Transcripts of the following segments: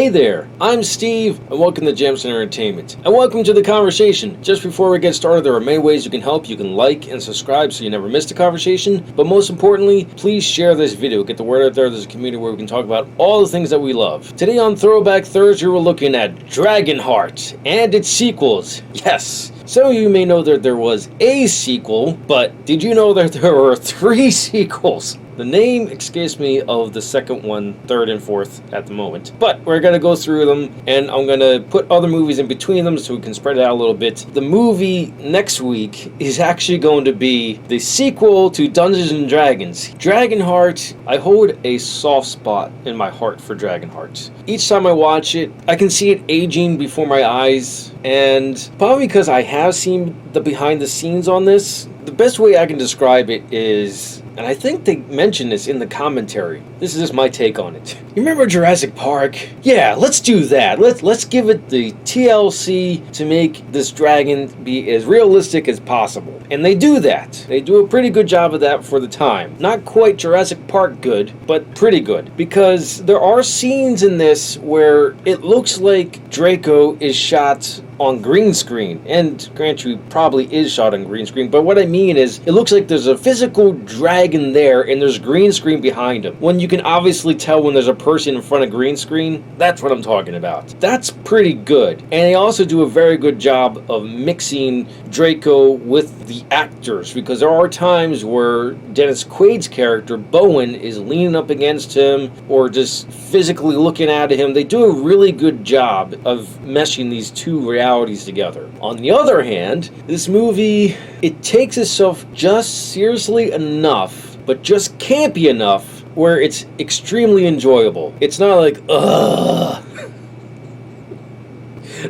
Hey there, I'm Steve, and welcome to Jamsin Entertainment. And welcome to the conversation. Just before we get started, there are many ways you can help. You can like and subscribe so you never miss the conversation. But most importantly, please share this video. Get the word out there. There's a community where we can talk about all the things that we love. Today on Throwback Thursday, we're looking at Dragonheart and its sequels. Yes! Some of you may know that there was a sequel, but did you know that there were 3 sequels? The name escapes me of the second one, third, and fourth at the moment. But we're going to go through them, and I'm going to put other movies in between them so we can spread it out a little bit. The movie next week is actually going to be the sequel to Dungeons & Dragons. Dragonheart, I hold a soft spot in my heart for Dragonheart. Each time I watch it, I can see it aging before my eyes, and probably because I have seen the behind the scenes on this, the best way I can describe it is, and I think they mentioned this in the commentary. This is just my take on it. You remember Jurassic Park? Yeah, let's do that. Let's give it the TLC to make this dragon be as realistic as possible. And they do that. They do a pretty good job of that for the time. Not quite Jurassic Park good, but pretty good. Because there are scenes in this where it looks like Draco is shot on green screen, and grant you, probably is shot on green screen, but what I mean is it looks like there's a physical dragon there and there's green screen behind him, when you can obviously tell when there's a person in front of green screen. That's what I'm talking about. That's pretty good. And they also do a very good job of mixing Draco with the actors, because there are times where Dennis Quaid's character Bowen is leaning up against him or just physically looking at him. They do a really good job of meshing these two realities together. On the other hand, this movie, it takes itself just seriously enough, but just campy enough, where it's extremely enjoyable. It's not like, ugh.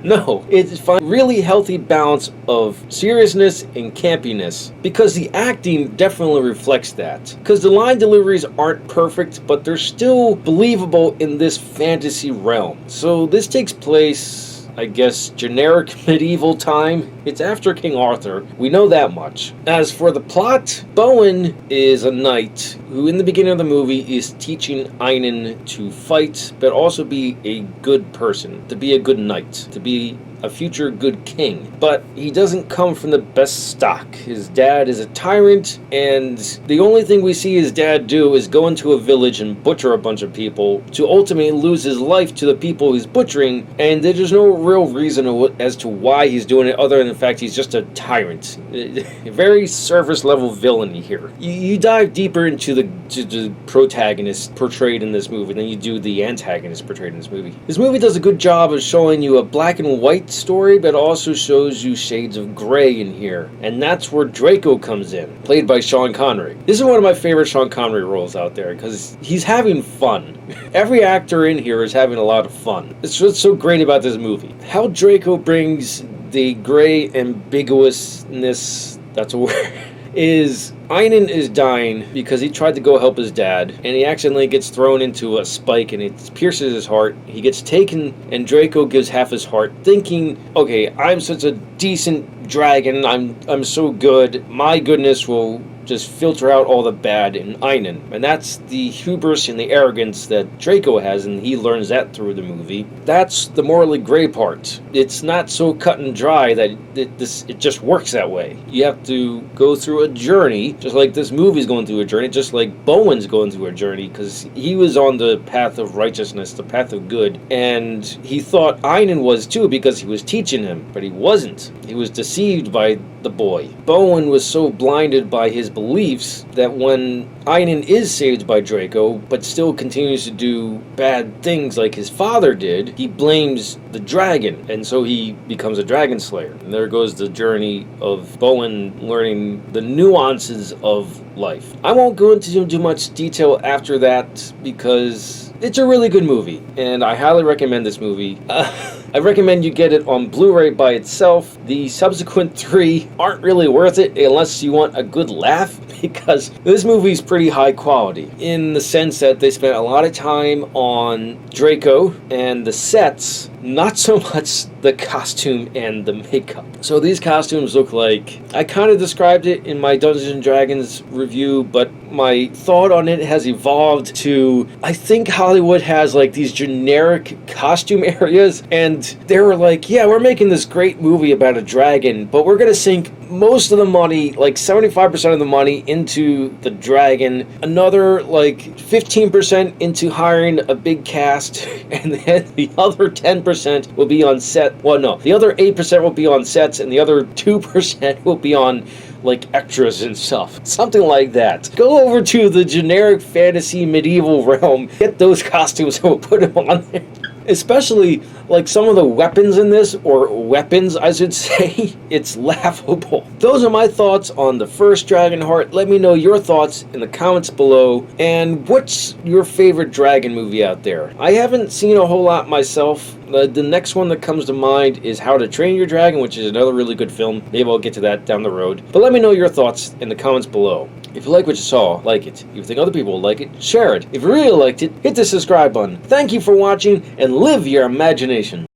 No, it's a really healthy balance of seriousness and campiness, because the acting definitely reflects that. Because the line deliveries aren't perfect, but they're still believable in this fantasy realm. So this takes place, I guess, generic medieval time. It's after King Arthur. We know that much. As for the plot, Bowen is a knight who in the beginning of the movie is teaching Einan to fight, but also be a good person, to be a good knight, to be a future good king. But he doesn't come from the best stock. His dad is a tyrant, and the only thing we see his dad do is go into a village and butcher a bunch of people to ultimately lose his life to the people he's butchering, and there's no real reason as to why he's doing it other than the fact he's just a tyrant. A very surface level villainy here. You dive deeper into the protagonist portrayed in this movie than you do the antagonist portrayed in this movie. This movie does a good job of showing you a black and white story, but also shows you shades of gray in here, and that's where Draco comes in, played by Sean Connery. This is one of my favorite Sean Connery roles out there, because he's having fun. Every actor in here is having a lot of fun. It's what's so great about this movie. How Draco brings the gray ambiguousness, that's a word, is Einan is dying because he tried to go help his dad, and he accidentally gets thrown into a spike and it pierces his heart. He gets taken, and Draco gives half his heart, thinking, okay, I'm such a decent dragon, I'm so good, my goodness will just filter out all the bad in Einan. And that's the hubris and the arrogance that Draco has, and he learns that through the movie. That's the morally gray part. It's not so cut and dry that it just works that way. You have to go through a journey, just like this movie's going through a journey, just like Bowen's going through a journey, because he was on the path of righteousness, the path of good, and he thought Einan was too because he was teaching him, but he wasn't. He was deceived by the boy. Bowen was so blinded by his beliefs that when Einan is saved by Draco, but still continues to do bad things like his father did, he blames the dragon, and so he becomes a dragon slayer. And there goes the journey of Bowen learning the nuances of life. I won't go into too much detail after that, because it's a really good movie, and I highly recommend this movie. I recommend you get it on Blu-ray by itself. The subsequent 3 aren't really worth it unless you want a good laugh, because this movie's pretty high quality in the sense that they spent a lot of time on Draco, and the sets not so much the costume and the makeup. So these costumes look like, I kind of described it in my Dungeons and Dragons review, but my thought on it has evolved to, I think Hollywood has like these generic costume areas, and they were like, yeah, we're making this great movie about a dragon, but we're gonna sink most of the money, like 75% of the money, into the dragon, another like 15% into hiring a big cast, and then the other 10% will be on set. Well, no, the other 8% will be on sets, and the other 2% will be on like extras and stuff. Something like that. Go over to the generic fantasy medieval realm, get those costumes and we'll put them on there. Especially like some of the weapons in this, or weapons I should say, it's laughable. Those are my thoughts on the first Dragonheart. Let me know your thoughts in the comments below, and what's your favorite dragon movie out there? I haven't seen a whole lot myself. The next one that comes to mind is How to Train Your Dragon, which is another really good film. Maybe I'll get to that down the road. But let me know your thoughts in the comments below. If you like what you saw, like it. If you think other people will like it, share it. If you really liked it, hit the subscribe button. Thank you for watching, and live your imagination.